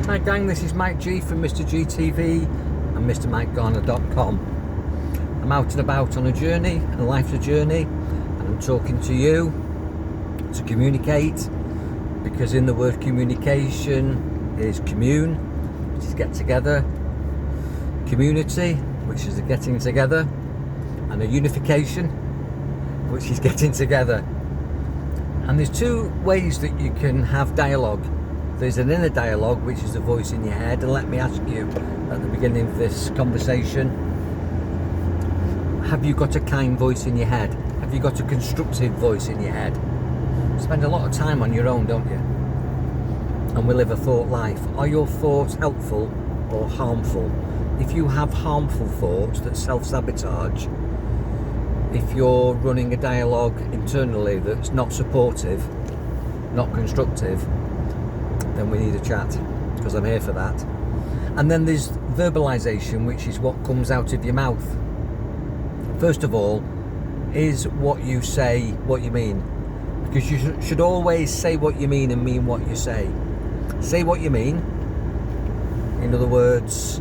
Hi gang, this is Mike G from Mr. G TV and MrMikeGarner.com. I'm out and about on a journey, and life's a journey, and I'm talking to you to communicate, because in the word communication is commune, which is get together, community, which is the getting together, and a unification, which is getting together. And there's two ways that you can have dialogue. There's an inner dialogue, which is the voice in your head, and let me ask you at the beginning of this conversation, have you got a kind voice in your head? Have you got a constructive voice in your head? Spend a lot of time on your own, don't you? And we live a thought life. Are your thoughts helpful or harmful? If you have harmful thoughts that self-sabotage, if you're running a dialogue internally that's not supportive, not constructive, then we need a chat, because I'm here for that. And then there's verbalization, which is what comes out of your mouth. First of all, is what you say what you mean? Because you should always say what you mean and mean what you say. Say what you mean. In other words,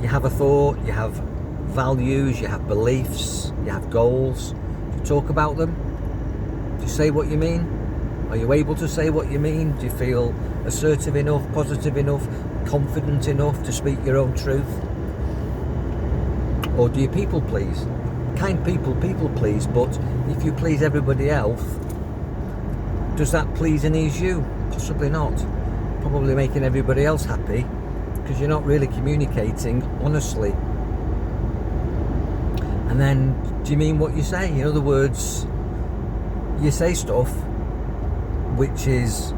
you have a thought, you have values, you have beliefs, you have goals. Do you talk about them? Do you say what you mean? Are you able to say what you mean? Do you feel assertive enough, positive enough, confident enough to speak your own truth? Or do you people please? Kind people please, but if you please everybody else, does that please and ease you? Possibly not. Probably making everybody else happy, because you're not really communicating honestly. And then, do you mean what you say? In other words, you say stuff which is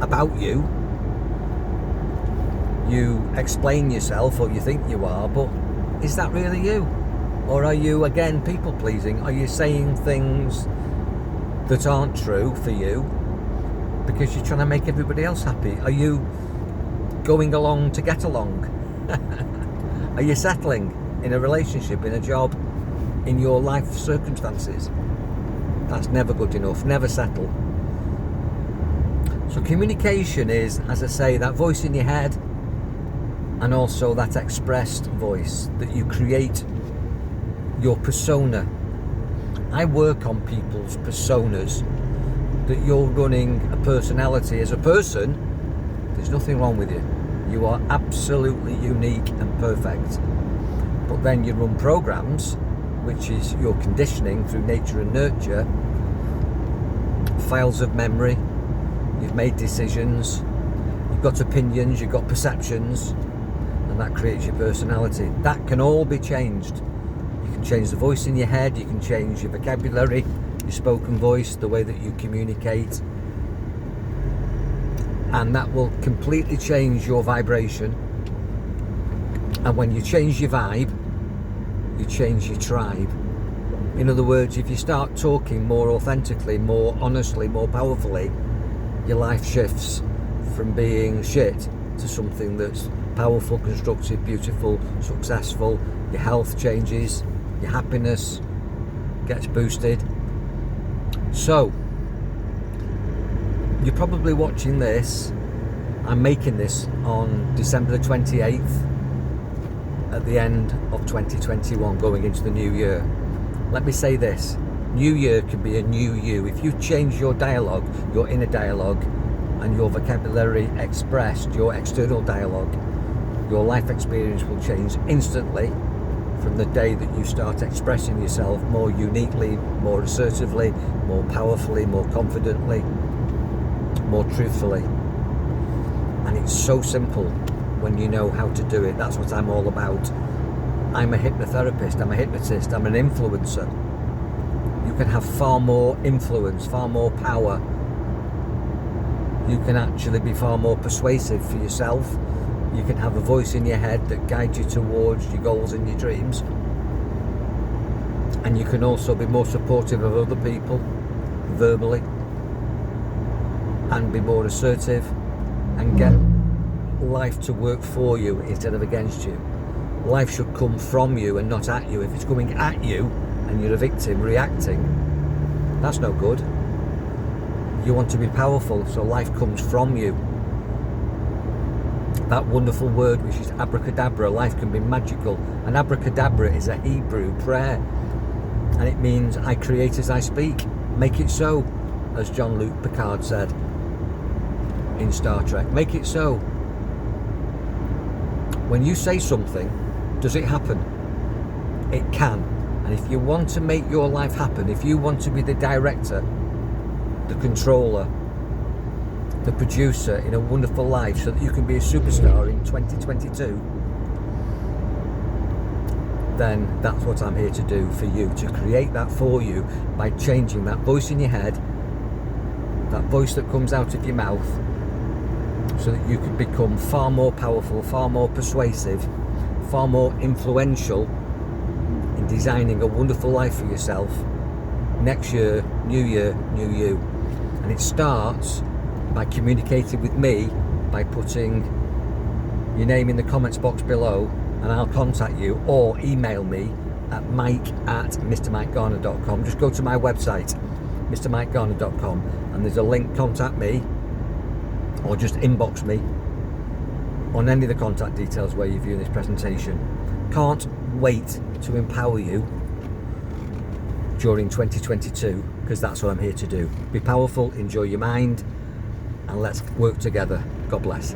about you. You explain yourself, or you think you are, but is that really you? Or are you, again, people pleasing? Are you saying things that aren't true for you because you're trying to make everybody else happy? Are you going along to get along? Are you settling in a relationship, in a job, in your life circumstances? That's never good enough. Never settle. So communication is, as I say, that voice in your head, and also that expressed voice that you create, your persona. I work on people's personas, that you're running a personality. As a person, there's nothing wrong with you. You are absolutely unique and perfect. But then you run programs, which is your conditioning through nature and nurture, files of memory. You've made decisions, you've got opinions, you've got perceptions, and that creates your personality. That can all be changed. You can change the voice in your head, you can change your vocabulary, your spoken voice, the way that you communicate, and that will completely change your vibration. And when you change your vibe, you change your tribe. In other words, if you start talking more authentically, more honestly, more powerfully, your life shifts from being shit to something that's powerful, constructive, beautiful, successful. Your health changes, your happiness gets boosted. So, you're probably watching this. I'm making this on December the 28th, at the end of 2021, going into the new year. Let me say this. New year can be a new you. If you change your dialogue, your inner dialogue, and your vocabulary expressed, your external dialogue, your life experience will change instantly from the day that you start expressing yourself more uniquely, more assertively, more powerfully, more confidently, more truthfully. And it's so simple when you know how to do it. That's what I'm all about. I'm a hypnotherapist, I'm a hypnotist, I'm an influencer. You can have far more influence, far more power. You can actually be far more persuasive for yourself. You can have a voice in your head that guides you towards your goals and your dreams. And you can also be more supportive of other people, verbally, and be more assertive, and get life to work for you instead of against you. Life should come from you and not at you. If it's coming at you and you're a victim reacting, that's no good. You want to be powerful, so life comes from you. that wonderful word which is abracadabra. Life can be magical. And abracadabra is a Hebrew prayer, and it means I create as I speak. Make it so, as Jean-Luc Picard said in Star Trek. Make it so. When you say something, does it happen? It can. And if you want to make your life happen, if you want to be the director, the controller, the producer in a wonderful life so that you can be a superstar in 2022, then that's what I'm here to do for you, to create that for you by changing that voice in your head, that voice that comes out of your mouth, so that you can become far more powerful, far more persuasive, far more influential in designing a wonderful life for yourself. Next year, new you. And it starts by communicating with me, by putting your name in the comments box below, and I'll contact you, or email me at mike@mrmikegarner.com. Just go to my website, mrmikegarner.com, and there's a link, contact me, or just inbox me on any of the contact details where you're viewing this presentation. Can't wait to empower you during 2022, because that's what I'm here to do. Be powerful, enjoy your mind, and let's work together. God bless.